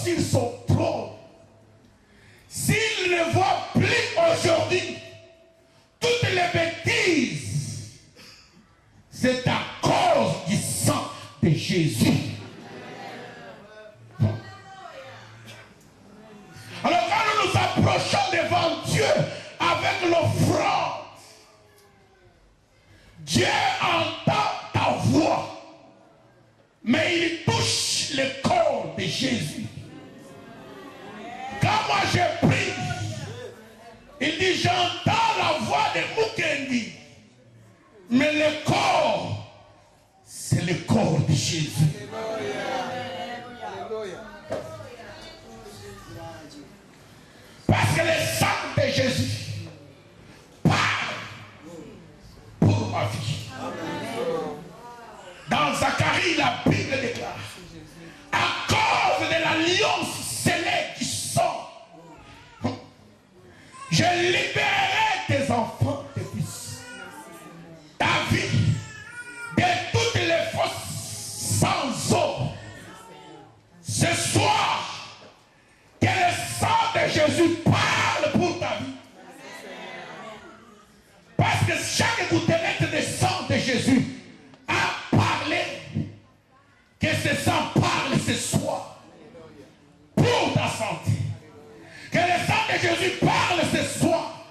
sur son trône, s'il ne voit plus aujourd'hui toutes les bêtises, c'est à cause du sang de Jésus. Alors quand nous nous approchons devant Dieu avec l'offrande, Dieu entend ta voix, mais il touche le corps de Jésus. Quand moi je prie, il dit j'entends la voix de Mukendi, mais le corps, c'est le corps de Jésus. Parce que le sang de Jésus parle pour ma vie. Dans Zacharie, la Bible déclare, à cause de l'alliance scellée du sang, je libérerai tes enfants, tes fils, ta vie, de toutes les fosses sans eau. Ce soir, que le sang de Jésus parle pour ta vie. Parce que chaque gouttelette de sang de Jésus a parlé. Que ce sang parle ce soir pour ta santé. Que le sang de Jésus parle ce soir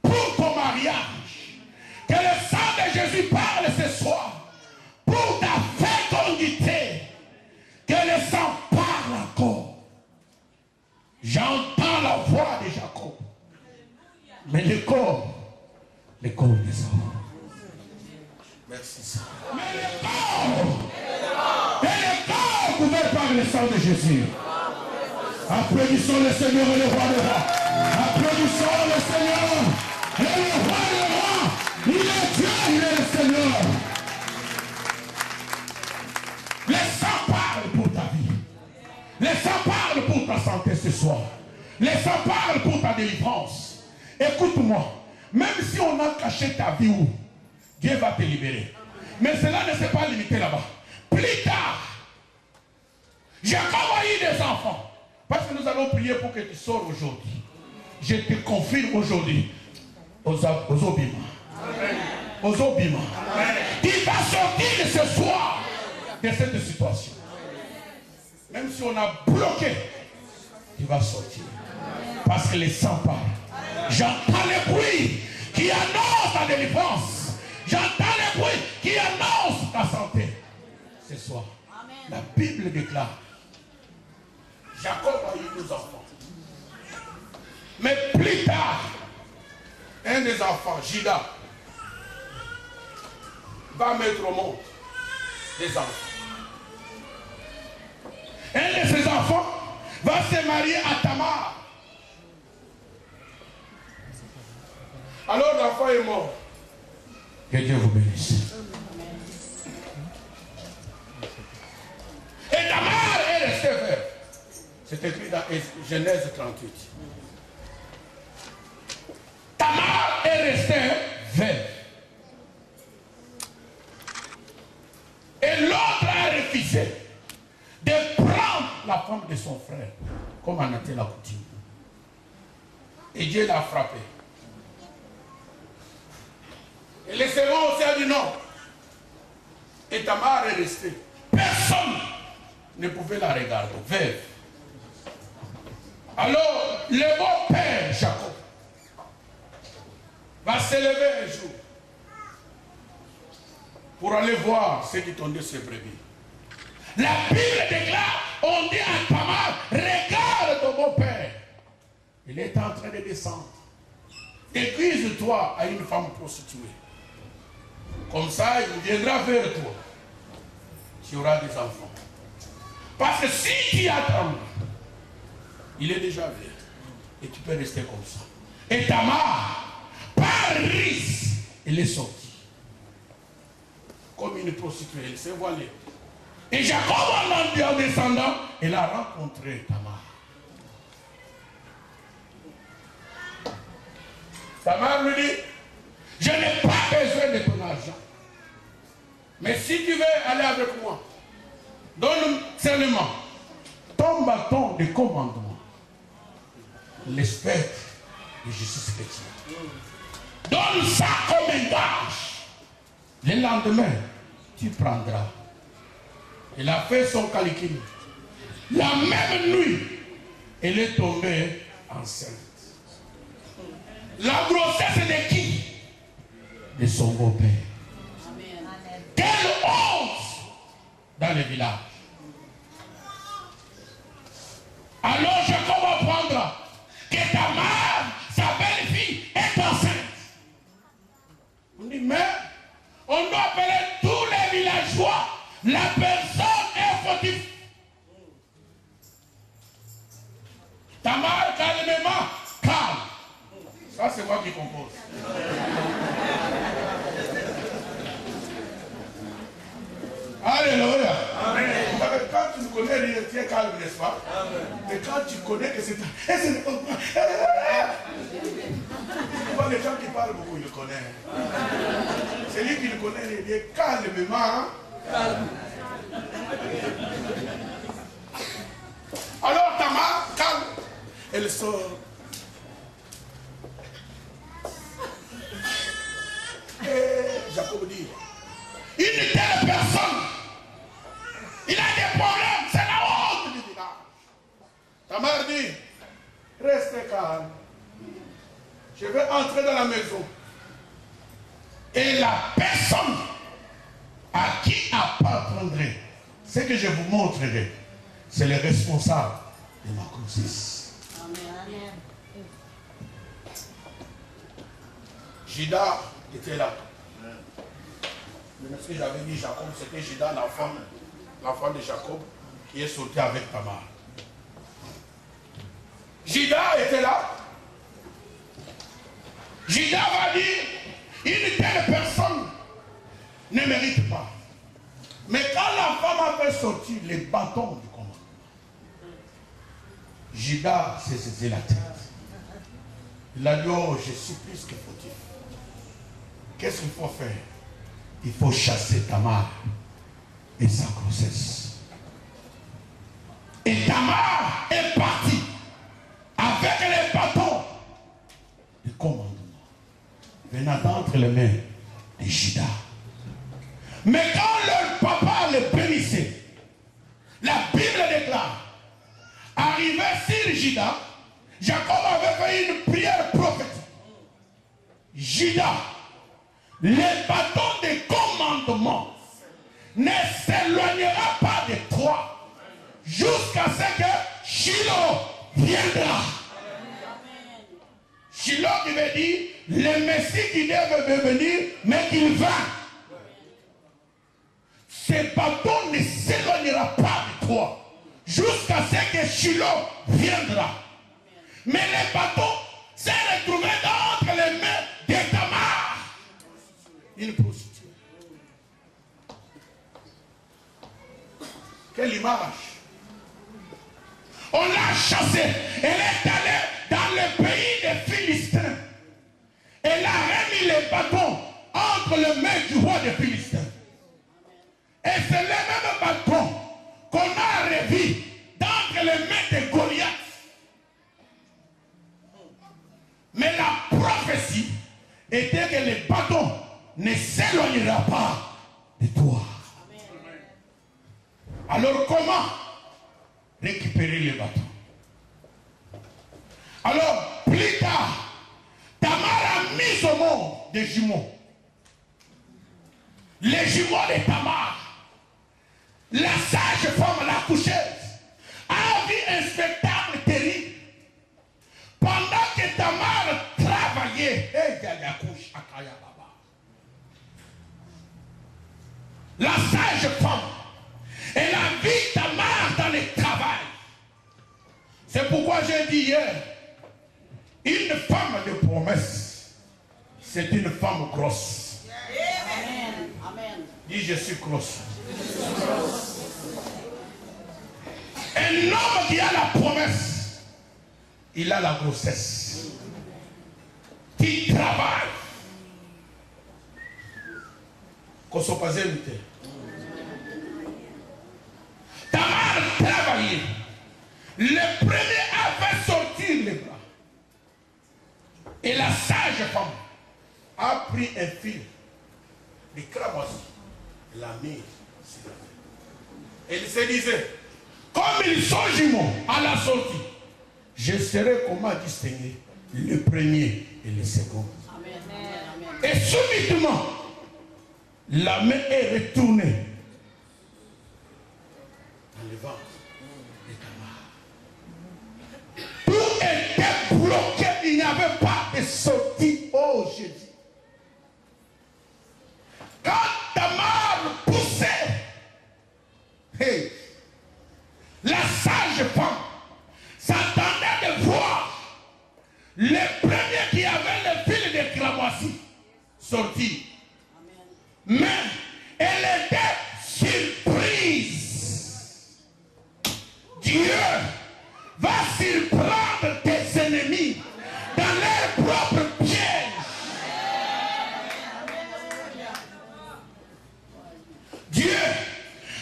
pour ton mariage. Que le sang de Jésus parle ce soir pour ta fécondité. Que le sang parle encore. J'entends la voix de Jacob. Mais le corps des enfants. Merci. Mais le corps couvert par le sang de Jésus. Applaudissons le Seigneur et le roi des rois. Applaudissons le Seigneur et le roi des rois. Il est Dieu, il est le Seigneur. Le sang parle pour ta vie. Le sang parle pour ta santé ce soir. Le sang parle pour ta délivrance. Écoute-moi. Même si on a caché ta vie où, Dieu va te libérer. Mais cela ne s'est pas limité là-bas. Plus tard, Jacob a eu des enfants. Parce que nous allons prier pour que tu sors aujourd'hui. Je te confirme aujourd'hui. Aux Obima. Aux Obima. Tu vas sortir de ce soir de cette situation. Même si on a bloqué, tu vas sortir. Parce que les sang parlent. J'entends le bruit qui annonce ta délivrance. J'entends le bruit qui annonce ta santé. Ce soir, la Bible déclare, Jacob a eu 2 enfants. Mais plus tard, un des enfants, Judas, va mettre au monde des enfants. Un de ses enfants va se marier à Tamar. Alors l'enfant est mort. Que Dieu vous bénisse. Et Tamar est restée veuve. C'est écrit dans Genèse 38. Tamar est restée veuve. Et l'autre a refusé de prendre la femme de son frère, comme en était la coutume. Et Dieu l'a frappé. Et le second aussi a dit non. Et Tamar est restée. Personne ne pouvait la regarder, veuve. Alors, le beau-père, Jacob, va se lever un jour pour aller voir ceux qui tondaient ses brebis. La Bible déclare, on dit à Tamar, regarde ton beau-père. Il est en train de descendre. Déguise-toi à une femme prostituée. Comme ça, il viendra vers toi. Tu auras des enfants. Parce que si tu attends, il est déjà vieux. Et tu peux rester comme ça. Et Tamar, par risque, elle est sortie. Comme une prostituée, elle s'est voilée. Et Jacob, en descendant, il a rencontré Tamar. Tamar lui dit, je n'ai pas besoin de ton argent. Mais si tu veux aller avec moi, donne seulement ton bâton livre des commandements, l'esprit de justice chrétienne. Donne ça comme un gage. Le lendemain, tu prendras. Il a fait son calcul. La même nuit, elle est tombée enceinte. La grossesse de qui? De son beau-père. Quelle honte dans le village. Alors Jacob apprendra que Tamar, sa belle-fille, est enceinte. On dit, mais on doit appeler tous les villageois. La personne est fautive. Tamar, calmement, calme. Ça, c'est moi qui compose. Alléluia. Quand tu ne connais rien, tu es calme, n'est-ce pas? Mais quand tu connais que c'est... Les gens qui parlent beaucoup, ils le connaissent. Celui qui le connaît, il est calmement. Hein? Calme. Alors Tamar, calme. Elle sort. Et Jacob dit, une telle personne, il a des problèmes, c'est la honte du village. Tamar dit, restez calme. Je vais entrer dans la maison. Et la personne à qui appartiendrait ce que je vous montrerai, c'est le responsable de ma grossesse. Amen. Judas était là. Mais ce que j'avais dit, Jacob, c'était Judas, l'enfant de Jacob, qui est sorti avec Tamar. Judas était là. Judas va dire, une telle personne ne mérite pas. Mais quand la femme a fait sortir les bâtons du commandement, Judas s'est saisi la tête. Il a dit, oh, je suis plus que fautif. Qu'est-ce qu'il faut faire? Il faut chasser Tamar et sa grossesse. Et Tamar est partie avec les bâtons du commandement venant d'entre les mains de Judas. Mais quand leur papa le bénissait, la Bible déclare, arrivé sur Judas, Jacob avait fait une prière prophétique. Judas, les bâtons de commandement ne s'éloignera pas de toi jusqu'à ce que Shiloh viendra. Shiloh qui veut dire le Messie qui devait venir, mais qu'il va. Ces bâtons ne s'éloignera pas de toi jusqu'à ce que Shiloh viendra. Mais les bâtons s'est retrouvé entre les mains de Tamar, une prostituée. Quelle image! On l'a chassée. Elle est allée dans le pays des Philistins. Elle a remis les bâtons entre les mains du roi des Philistins. Et c'est le même bâton qu'on a revu d'entre les mains de Goliath. Mais la prophétie était que les bâtons ne s'éloignera pas de toi. Alors comment récupérer les bâtons? Alors plus tard, Tamar a mis au monde des jumeaux. Les jumeaux de Tamar, la sage femme, la coucheuse, a vu un spectacle terrible. Pendant que Tamar travaillait, la sage femme, elle a vu Tamar dans le travail. C'est pourquoi j'ai dit hier, une femme de promesse, c'est une femme grosse. Amen. Amen. Dis, je suis grosse. Un homme qui a la promesse, il a la grossesse. Qui travaille. Qu'on soit pas invité. Tamar travaillait. Le premier a fait sortir les bras. Et la sage femme a pris un fil de cramoisi et l'a mis sur la tête. Elle se disait, comme ils sont jumeaux à la sortie, je saurai comment distinguer le premier et le second. Amen. Et subitement, la main est retournée dans le ventre de Tamar. Tout était bloqué, il n'y avait pas de sortie. Oh Jésus. Quand Tamar poussait, hey, la sage femme s'attendait de voir le premier qui avait le fil de cramoisi sortir. Mais elle était surprise. Dieu va surprendre tes ennemis dans leur propre piège. Dieu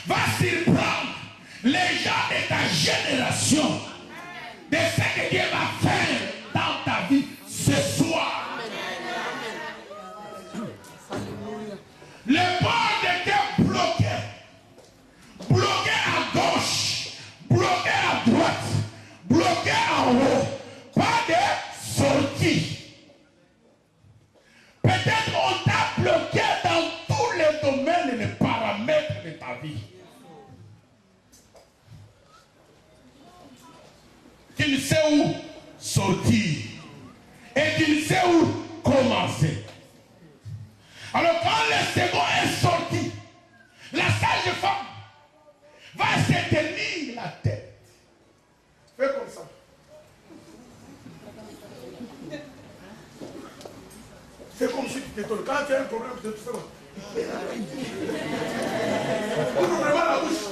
va surprendre les gens de ta génération de ce que Dieu va faire dans ta vie ce soir. Les portes étaient bloquées. Bloquées à gauche, bloquées à droite, bloquées en haut. Pas de sortie. Peut-être on t'a bloqué dans tous les domaines et les paramètres de ta vie. Tu ne sais où sortir. Et tu ne sais où commencer. Alors quand le second est sorti, la sage femme va se tenir la tête. Fais comme ça. C'est comme si tu t'étonnes. Quand tu as un problème, tu fais quoi? Ouvre vraiment la bouche.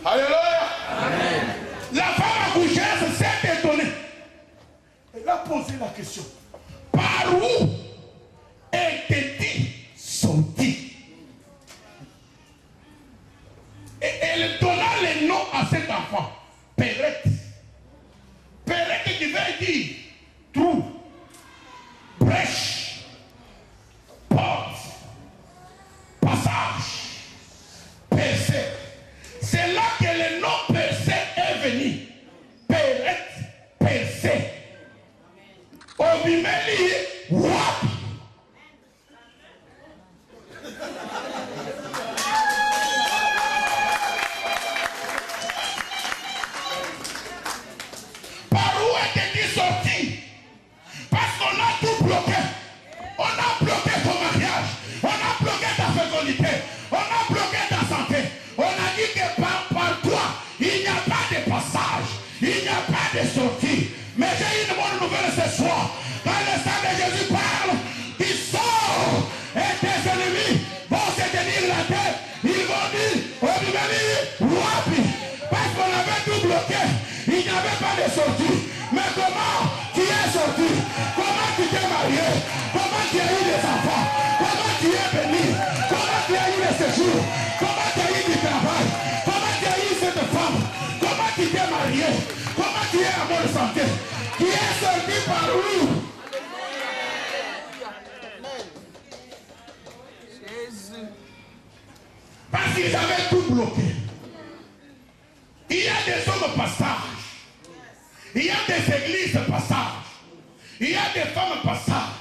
Alléluia. Amen. La femme accoucheuse s'est étonnée. Elle a posé la question. Par où était-il sorti? Et elle donna le nom à cet enfant. Pérette. Pérette qui veut dire trou, brèche, porte, passage, percée. C'est là que le nom percé est venu. Pérette, percée. Obimeli, wap. Par où était-il sorti? Parce qu'on a tout bloqué. On a bloqué ton mariage. On a bloqué ta fécondité. On a bloqué ta santé. On a dit que par toi, il n'y a pas de passage. Il n'y a pas de sortie. Mais j'ai une bonne nouvelle ce soir. Quand le sang de Jésus parle, il sort. Et tes ennemis vont se tenir la tête. Ils vont dire, wapi. Parce qu'on avait tout bloqué. Il n'y avait pas de sortie. Mais comment tu es sorti? Comment tu t'es marié? Comment tu as eu des enfants? Comment tu es béni? Comment tu as eu le séjour? Comment tu as eu du travail? Comment tu as eu cette femme? Comment tu t'es marié? Comment tu es en bonne santé? Qui est sorti par où? Jésus. Parce qu'ils avaient tout bloqué. Il y a des hommes passage. Il y a des églises passage. Il y a des femmes passage.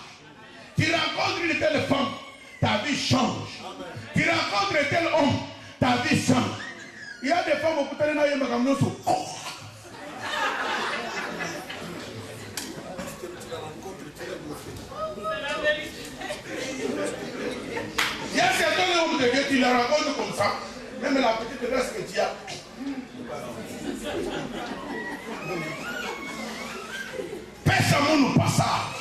Tu rencontres une telle femme, ta vie change. Tu rencontres un tel homme, ta vie change. Il y a des femmes qui ont été dans il y a certains hommes de Dieu qui la rencontrent comme ça. Même la petite race que tu as. Pèse-moi nous passage.